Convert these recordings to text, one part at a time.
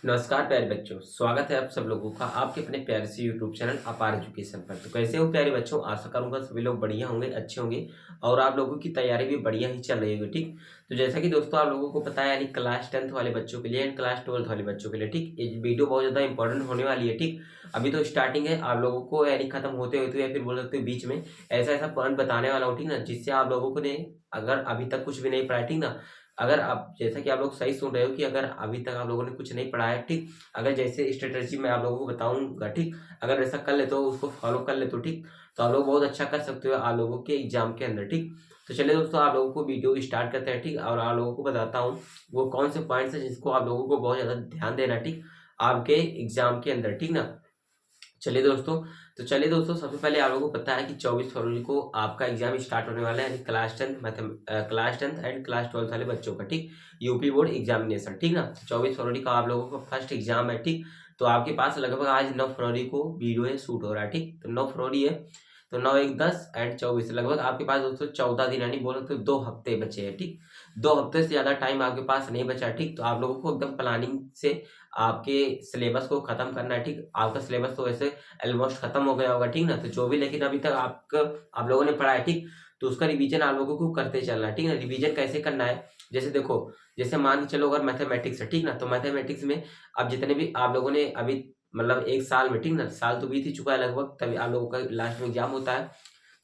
नमस्कार प्यारे बच्चों, स्वागत है आप सब लोगों का आपके अपने प्यारे से यूट्यूब चैनल अपार एजुकेशन पर। तो कैसे हो प्यारे बच्चों, आशा करूंगा सभी लोग बढ़िया होंगे, अच्छे होंगे और आप लोगों की तैयारी भी बढ़िया ही चल रही होगी। ठीक, तो जैसा कि दोस्तों आप लोगों को पता है, यानी क्लास 10th वाले बच्चों के लिए एंड क्लास 12th वाले बच्चों के लिए, ठीक, ये वीडियो बहुत ज़्यादा इंपॉर्टेंट होने वाली है। ठीक, अभी तो स्टार्टिंग है, आप लोगों को यानी खत्म होते होते या फिर बोल सकते हो बीच में ऐसा ऐसा पॉइंट बताने वाला हूँ, ठीक ना, जिससे आप लोगों को ने अगर अभी तक कुछ भी नहीं पढ़ा, ठीक ना, अगर आप जैसा कि आप लोग सही सुन रहे हो कि अगर अभी तक आप लोगों ने कुछ नहीं पढ़ा है, ठीक, अगर जैसे स्ट्रेटजी मैं आप लोगों को बताऊंगा, ठीक, अगर ऐसा कर ले तो उसको फॉलो कर ले तो ठीक, तो आप लोग बहुत अच्छा कर सकते हो आप लोगों के एग्जाम के अंदर। ठीक, तो चलिए दोस्तों आप लोगों को वीडियो स्टार्ट करते हैं। ठीक, और आप लोगों को बताता हूँ वो कौन से पॉइंट्स है जिसको आप लोगों को बहुत ज्यादा ध्यान देना है, ठीक, आपके एग्जाम के अंदर। ठीक ना, चलिए दोस्तों सबसे पहले आप लोगों को पता है कि 24 फरवरी को आपका एग्जाम स्टार्ट होने वाला है, यानी class 10th and class 12th वाले बच्चों का, ठीक, यूपी बोर्ड एग्जामिनेशन। ठीक ना, 24 फरवरी का आप लोगों का फर्स्ट एग्जाम है। ठीक, तो आपके पास लगभग आज 9 फरवरी को वीडियो है शूट हो रहा है। ठीक, तो 9 फरवरी है, तो 9, 1, 10 एंड 24 लगभग आपके पास दोस्तों 14 दिन, यानी बोलो तो 2 हफ्ते बचे हैं। ठीक, 2 हफ्ते से ज्यादा टाइम आपके पास नहीं बचा। ठीक, तो आप लोगों को एकदम प्लानिंग से आपके सिलेबस को खत्म करना है। ठीक, आपका सिलेबस तो वैसे ऑलमोस्ट खत्म हो गया होगा, ठीक ना, तो जो भी लेकिन अभी तक आप लोगों ने पढ़ा है, ठीक, तो उसका रिवीजन आप लोगों को करते चलना है। ठीक ना, रिवीजन कैसे करना है, जैसे देखो, जैसे मान के चलो अगर मैथमेटिक्स है, ठीक ना, तो मैथमेटिक्स में अब जितने भी आप लोगों ने अभी मतलब एक साल में, ठीक ना, साल तो बीत ही चुका है लगभग, तभी आप लोगों का लास्ट में एग्जाम होता है।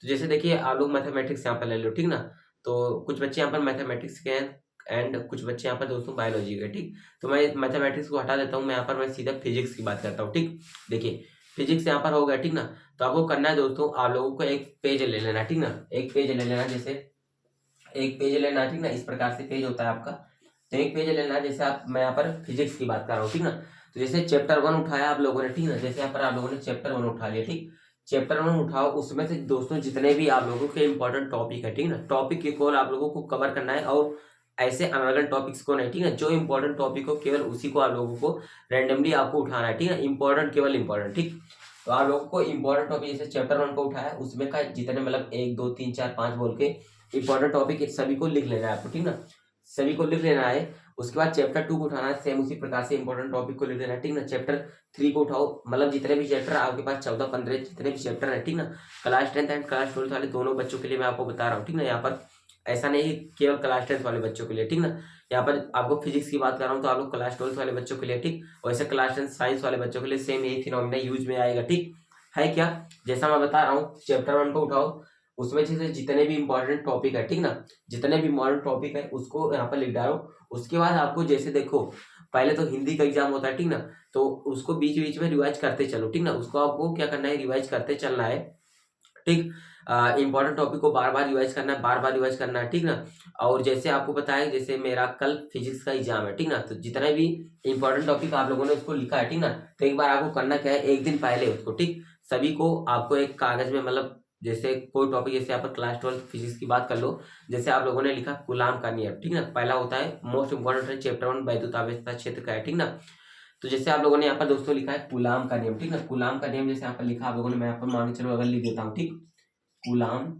तो जैसे देखिए आप लोग मैथमेटिक्स यहाँ पर ले लो, ठीक ना, तो कुछ बच्चे यहाँ पर मैथमेटिक्स के हैं एंड कुछ बच्चे यहाँ पर दोस्तों बायोलॉजी के। ठीक, तो मैं मैथमेटिक्स को हटा देता हूँ, मैं यहाँ पर मैं सीधा फिजिक्स की बात करता हूँ। ठीक, देखिए फिजिक्स यहाँ पर हो गया, ठीक ना, तो आपको करना है दोस्तों, आप लोगों को एक पेज ले लेना, ठीक ना, एक पेज ले लेना, जैसे एक पेज लेना, ठीक ना, इस प्रकार से पेज होता है आपका, तो एक पेज लेना है, जैसे आप मैं यहाँ पर फिजिक्स की बात कर रहा हूँ, ठीक ना, तो जैसे चैप्टर 1 उठाया आप लोगों ने, ठीक ना, जैसे यहाँ पर आप लोगों ने चैप्टर 1 उठा लिया। ठीक, चैप्टर 1 उठाओ, उसमें से दोस्तों जितने भी आप लोगों के इंपॉर्टेंट टॉपिक है, ठीक ना, टॉपिक के केवल आप लोगों को कवर करना है और ऐसे अनर्गल टॉपिक्स को नहीं, ठीक है, जो इंपॉर्टेंट टॉपिक हो केवल उसी को आप लोगों को रैंडमली आपको उठाना है। ठीक है, इंपॉर्टेंट केवल इंपॉर्टेंट। ठीक, तो आप लोगों को इंपॉर्टेंट टॉपिक जैसे चैप्टर 1 को उठाया, उसमें का जितने मतलब 1, 2, 3, 4, 5 बोल के इंपॉर्टेंट टॉपिक सभी को लिख लेना है आपको, ठीक ना, सभी को लिख लेना है। उसके बाद चैप्टर 2 को उठाना है, सेम उसी प्रकार से इंपॉर्टेंट टॉपिक को लिख लेना है, ठीक ना। चैप्टर 3 को उठाओ, मतलब जितने भी चैप्टर आपके पास 14, 15 जितने भी चैप्टर है, ठीक ना, class 10th and class 12th वाले दोनों बच्चों के लिए मैं आपको बता रहा हूँ, ठीक ना। यहाँ पर ऐसा नहीं केवल क्लास 10th वाले बच्चों के लिए, ठीक ना, यहाँ पर आपको फिजिक्स की बात कर रहा हूँ तो आप लोग क्लास 12th वाले बच्चों के लिए, ठीक, वैसे क्लास 10th साइंस वाले बच्चों के लिए सेम यही फिनोमिना यूज में आएगा। ठीक है क्या, जैसा मैं बता रहा हूँ, चैप्टर 1 को उठाओ, उसमें जैसे जितने भी इंपॉर्टेंट टॉपिक है, ठीक ना, जितने भी इंपॉर्टेंट टॉपिक है उसको यहाँ पर लिख डालो। उसके बाद आपको जैसे देखो, पहले तो हिंदी का एग्जाम होता है, ठीक ना, तो उसको बीच बीच में रिवाइज करते चलो, ठीक ना, उसको आपको क्या करना है, रिवाइज करते चलना है। ठीक, इंपॉर्टेंट टॉपिक को बार बार रिवाइज करना है, बार बार रिवाइज करना है, ठीक ना। और जैसे आपको पता है, जैसे मेरा कल फिजिक्स का एग्जाम है, ठीक ना, तो जितना भी इंपॉर्टेंट टॉपिक आप लोगों ने उसको लिखा है, ठीक ना, तो एक बार आपको करना क्या है, एक दिन पहले उसको, ठीक, सभी को आपको एक कागज में, मतलब जैसे कोई टॉपिक, जैसे यहाँ पर क्लास 12 फिजिक्स की बात कर लो, जैसे आप लोगों ने लिखा कूलाम का नियम, ठीक ना, पहला होता है मोस्ट इंपॉर्टेंट है चैप्टर 1 वैद्युत आवेशता क्षेत्र का है, ठीक ना। तो जैसे आप लोगों ने यहाँ पर दोस्तों लिखा है कूलाम का नियम, ठीक ना, कूलाम का नियम जैसे यहाँ पर लिखा आप लोगों ने, मैं यहाँ पर मान के चलो अगर लिख देता हूँ, ठीक, कूलाम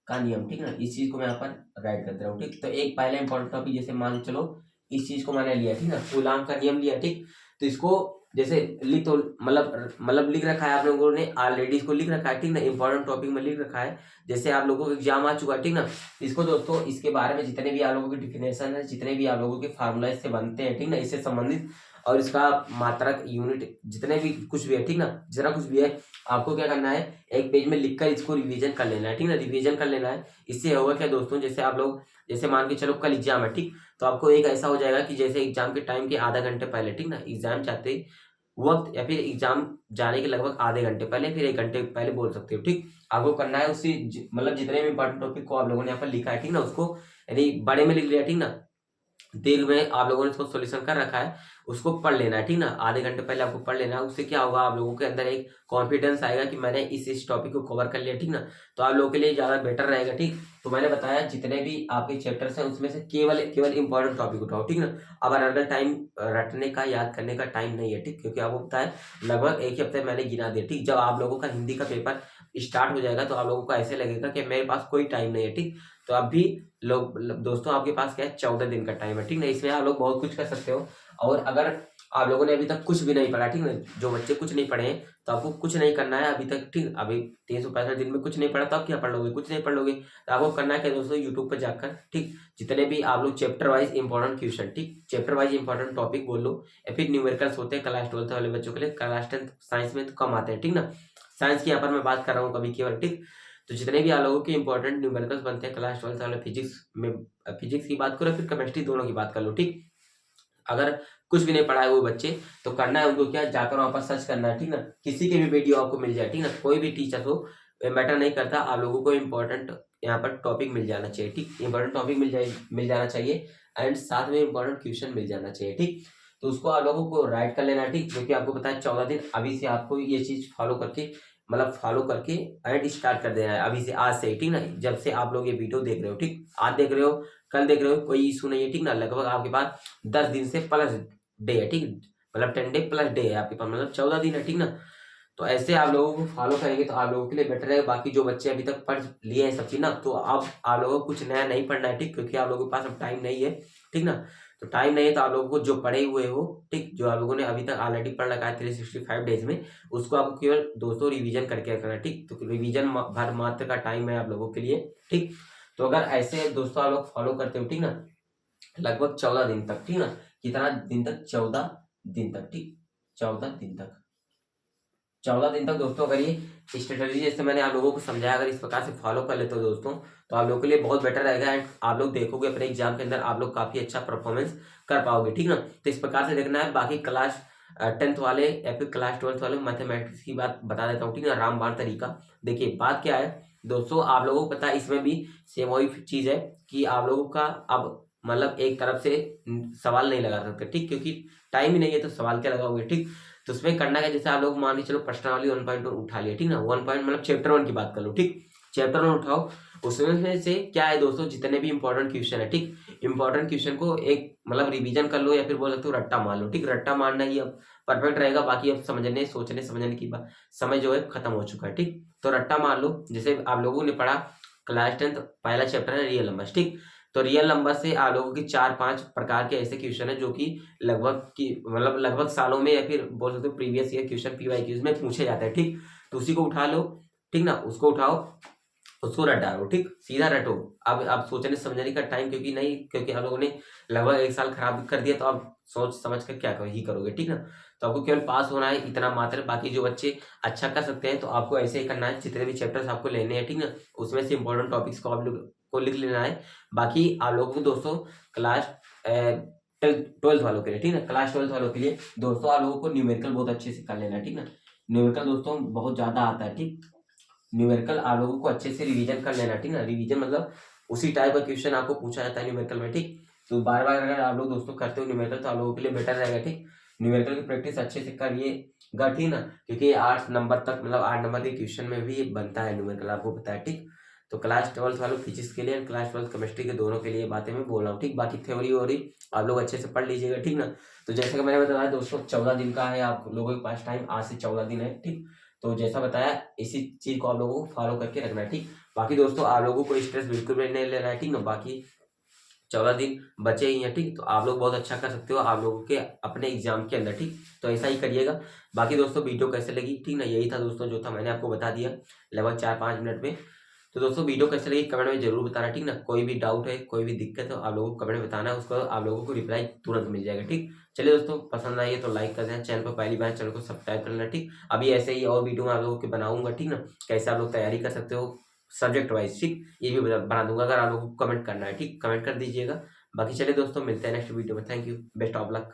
का नियम, ठीक ना, इस चीज को मैं यहाँ पर राइट कर दे रहा हूँ। ठीक, तो एक पहले इंपॉर्टेंट टॉपिक जैसे मान के चलो इस चीज को मैंने लिया, ठीक ना, कूलाम का नियम लिया। ठीक, तो इसको जैसे लिख तो मतलब लिख रखा है आप लोगों ने ऑलरेडी, इसको लिख रखा है, ठीक ना, इंपॉर्टेंट टॉपिक में लिख रखा है, जैसे आप लोगों को एग्जाम आ चुका है, ठीक ना। इसको दोस्तों इसके बारे में जितने भी आप लोगों की डिफिनेशन है, जितने भी आप लोगों के फार्मूला इससे बनते हैं, ठीक ना, इससे संबंधित और इसका मात्रक यूनिट जितने भी कुछ भी है, ठीक ना, जितना कुछ भी है, आपको क्या करना है, एक पेज में लिखकर इसको रिवीजन कर लेना है, ठीक ना, रिवीजन कर लेना है। इससे होगा क्या दोस्तों, जैसे आप लोग जैसे मान के चलो कल एग्जाम है, ठीक, तो आपको एक ऐसा हो जाएगा कि जैसे एग्जाम के टाइम के आधा घंटे पहले, ठीक ना, एग्जाम चाहते वक्त या फिर एग्जाम जाने के लगभग आधे घंटे पहले, फिर 1 घंटे पहले बोल सकते हो। ठीक, आपको करना है उसी मतलब जितने भी इंपॉर्टेंट टॉपिक को आप लोगों ने यहाँ पर लिखा है, ठीक ना, उसको यानी बड़े में लिख लिया, ठीक ना, दिल में आप लोगों ने इसको सॉल्यूशन कर रखा है, उसको पढ़ लेना है, ठीक ना, आधे घंटे पहले आपको पढ़ लेना है। उससे क्या होगा, आप लोगों के अंदर एक कॉन्फिडेंस आएगा कि मैंने इस टॉपिक को कवर कर लिया, ठीक ना, तो आप लोगों के लिए ज्यादा बेटर रहेगा। ठीक, तो मैंने बताया जितने भी आपके चैप्टर्स हैं उसमें से केवल केवल इंपॉर्टेंट टॉपिक उठाओ, ठीक ना। अब अगर टाइम रटने का याद करने का टाइम नहीं है, ठीक, क्योंकि आपको पता है लगभग एक ही हफ्ते मैंने गिना दिया, ठीक, जब आप लोगों का हिंदी का पेपर स्टार्ट हो जाएगा तो आप लोगों को ऐसे लगेगा कि मेरे पास कोई टाइम नहीं है, ठीक। तो अभी लोग दोस्तों आपके पास क्या है, 14 दिन का टाइम है, ठीक ना। इसमें आप लोग बहुत कुछ कर सकते हो। और अगर आप लोगों ने अभी तक कुछ भी नहीं पढ़ा, ठीक ना, जो बच्चे कुछ नहीं पढ़े हैं तो आपको कुछ नहीं करना है अभी तक, ठीक। अभी 365 दिन में कुछ नहीं पढ़ा तो आप क्या पढ़ लोगे, कुछ नहीं पढ़ लोगे। तो आपको करना है क्या दोस्तों, यूट्यूब पर जाकर, ठीक, जितने भी आप लोग चैप्टर वाइज इंपॉर्टेंट क्वेश्चन, ठीक, चैप्टर वाइज इंपॉर्टेंट टॉपिक बोल लो, या फिर न्यूमेरिकल्स होते हैं क्लास 12 वाले बच्चों के लिए, क्लास 10 साइंस में तो कम आते हैं, ठीक ना। साइंस की यहाँ पर मैं बात कर रहा हूँ कभी केवल, ठीक। तो जितने भी आप लोगों के इंपॉर्टेंट न्यूमेरिकल्स बनते हैं क्लास 12 वाले, फिजिक्स में, फिजिक्स की बात करो फिर केमिस्ट्री, दोनों की बात कर लो, ठीक। अगर कुछ भी नहीं पढ़ा है वो बच्चे, तो करना है उनको क्या, जाकर वहां पर सर्च करना है, ठीक ना। किसी के भी वीडियो आपको मिल जाए, ठीक ना, कोई भी टीचर हो, मैटर नहीं करता, आप लोगों को इंपॉर्टेंट यहाँ पर टॉपिक मिल जाना चाहिए, ठीक। इंपॉर्टेंट टॉपिक मिल जाना चाहिए एंड साथ में इंपॉर्टेंट क्वेश्चन मिल जाना चाहिए, ठीक। तो उसको आप लोगों को राइट कर लेना, ठीक, क्योंकि आपको पता है 14 दिन अभी से आपको ये चीज फॉलो करके, मतलब फॉलो करके एंड स्टार्ट कर देना है अभी से, आज से, ठीक ना। जब से आप लोग ये वीडियो देख रहे हो, ठीक, आज देख रहे हो, कल देख रहे हो, कोई इशू नहीं है, ठीक ना। लगभग आपके पास 10 दिन से प्लस डे है, ठीक, मतलब 10 डे प्लस डे है आपके पास, मतलब 14 दिन है, ठीक ना। तो ऐसे आप लोगों को फॉलो करेंगे तो आप लोगों के लिए बेटर है। बाकी जो बच्चे अभी तक पढ़ लिए हैं सब चीज ना, तो अब आप लोगों को कुछ नया नहीं पढ़ना है, ठीक, क्योंकि आप लोगों के पास अब टाइम नहीं है, ठीक ना। तो टाइम नहीं है तो आप लोगों को जो पढ़े हुए हो, ठीक, जो आप लोगों ने अभी तक ऑलरेडी पढ़ रखा है 365 डेज में, उसको आपको केवल दोस्तों रिवीजन करके रखना है, ठीक। तो रिवीजन भर मात्र का टाइम है आप लोगों के लिए, ठीक। तो अगर ऐसे दोस्तों आप लोग फॉलो करते हो, ठीक ना, लगभग 14 दिन तक, ठीक ना, कितना दिन तक, 14 दिन तक, ठीक, 14 दिन तक, 14 दिन तक दोस्तों अगर ये स्ट्रेटेजी जैसे मैंने आप लोगों को समझाया, अगर इस प्रकार से फॉलो कर लेते हो दोस्तों, तो आप लोगों के लिए बहुत बेटर रहेगा एंड आप लोग देखोगे अपने एग्जाम के अंदर आप लोग काफी अच्छा परफॉर्मेंस कर पाओगे, ठीक ना। तो इस प्रकार से देखना है। बाकी क्लास 10th वाले या फिर क्लास 12th वाले मैथमेटिक्स की बात बता देता हूँ, ठीक ना, रामबाण तरीका। देखिए बात क्या है दोस्तों, आप लोगों को पता है इसमें भी सेम वही चीज है कि आप लोगों का अब मतलब एक तरफ से सवाल नहीं लगा सकते, ठीक, क्योंकि टाइम ही नहीं है तो सवाल क्या लगाओगे, ठीक। तो उसमें करना है जैसे आप लोग मान के चलो प्रश्नावली 1.1 उठा लिया, ठीक ना, 1 पॉइंट मतलब चैप्टर 1 की बात कर लो, ठीक, चैप्टर 1 उठाओ। उसमें से क्या है दोस्तों, जितने भी इंपॉर्टेंट क्वेश्चन है, ठीक, इंपॉर्टेंट क्वेश्चन को एक मतलब रिवीजन कर लो या फिर बोल सकते हो रट्टा मार लो, ठीक। रट्टा मारना ही अब परफेक्ट रहेगा, बाकी अब समझने सोचने समझने की बात समय जो है खत्म हो चुका है, ठीक। तो रट्टा मार लो। जैसे आप लोगों ने पढ़ा क्लास 10 पहला चैप्टर है रियल नंबर, ठीक। तो रियल नंबर से आप लोगों की 4-5 प्रकार के ऐसे क्वेश्चन है जो कि लगभग सालों में या फिर बोल सकते हो प्रीवियस ईयर क्वेश्चन PYQs में पूछे जाते हैं, ठीक। तो उसी को उठा लो, ठीक ना, उसको उठाओ, उसको रट डालो, ठीक, सीधा रटो। अब आप सोचने समझने का टाइम क्योंकि नहीं, क्योंकि हम लोगों ने लगभग 1 साल खराब कर दिया, तो आप सोच समझ कर क्या ही करोगे, ठीक ना। तो आपको केवल पास होना है इतना मात्र। बाकी जो बच्चे अच्छा कर सकते हैं तो आपको ऐसे ही करना है, जितने भी चैप्टर्स आपको लेने हैं, ठीक ना, उसमें से इंपॉर्टेंट टॉपिक्स को आप लोग को लिख लेना है। बाकी आप लोगों को दोस्तों क्लास 12th वालों के लिए, ठीक ना, क्लास 12th वालों के लिए दोस्तों आप लोगों को न्यूमेरिकल बहुत अच्छे से कर लेना है, ठीक ना। न्यूमेरिकल दोस्तों बहुत ज्यादा आता है, ठीक। न्यूमेरिकल आप लोगों को अच्छे से रिवीजन कर लेना, ठीक ना। रिवीजन मतलब उसी टाइप का क्वेश्चन आपको पूछा जाता है न्यूमेरिकल में, ठीक। तो बार बार अगर आप लोग दोस्तों करते हो न्यूमेरिकल तो आप लोगों के लिए बेटर रहेगा, ठीक। न्यूमेरिकल की प्रैक्टिस अच्छे से करिएगा, ठीक ना, क्योंकि 8 नंबर तक मतलब 8 नंबर के क्वेश्चन में भी बनता है न्यूमेरिकल, आपको पता है, ठीक। तो क्लास 12th वालों फिजिक्स के लिए और क्लास 12th केमिस्ट्री के दोनों के लिए बातें मैं बोल रहा हूँ, ठीक। बाकी थ्योरी वोरी आप लोग अच्छे से पढ़ लीजिएगा, ठीक ना। तो जैसे कि मैंने बताया दोस्तों 14 दिन का है आप लोगों के पास टाइम, आज से 14 दिन है, ठीक। तो जैसा बताया इसी चीज को आप लोगों को फॉलो करके रखना है, ठीक। बाकी दोस्तों आप लोगों को स्ट्रेस बिल्कुल भी नहीं लेना है, ठीक ना। बाकी 14 दिन बचे ही हैं, ठीक। तो आप लोग बहुत अच्छा कर सकते हो आप लोगों के अपने एग्जाम के अंदर, ठीक। तो ऐसा ही करिएगा। बाकी दोस्तों वीडियो कैसे लगी, ठीक ना, यही था दोस्तों जो था मैंने आपको बता दिया लगभग 4-5 मिनट में। तो दोस्तों वीडियो कैसे लगी कमेंट में जरूर बताना, ठीक ना। कोई भी डाउट है कोई भी दिक्कत है आप लोगों को कमेंट में बताना है, उसको आप लोगों को रिप्लाई तुरंत मिल जाएगा, ठीक। चलिए दोस्तों पसंद आई है तो लाइक कर देना, चैनल पर पहली बार चैनल को सब्सक्राइब कर लेना, ठीक। अभी ऐसे ही और वीडियो मैं आप लोगों के बनाऊंगा, ठीक ना, कैसे आप लोग तैयारी कर सकते हो सब्जेक्ट वाइज, ठीक, ये भी बना दूंगा। अगर आप लोगों को कमेंट करना है, ठीक, कमेंट कर दीजिएगा। बाकी चलिए दोस्तों मिलते हैं नेक्स्ट वीडियो में। Thank you, best of luck.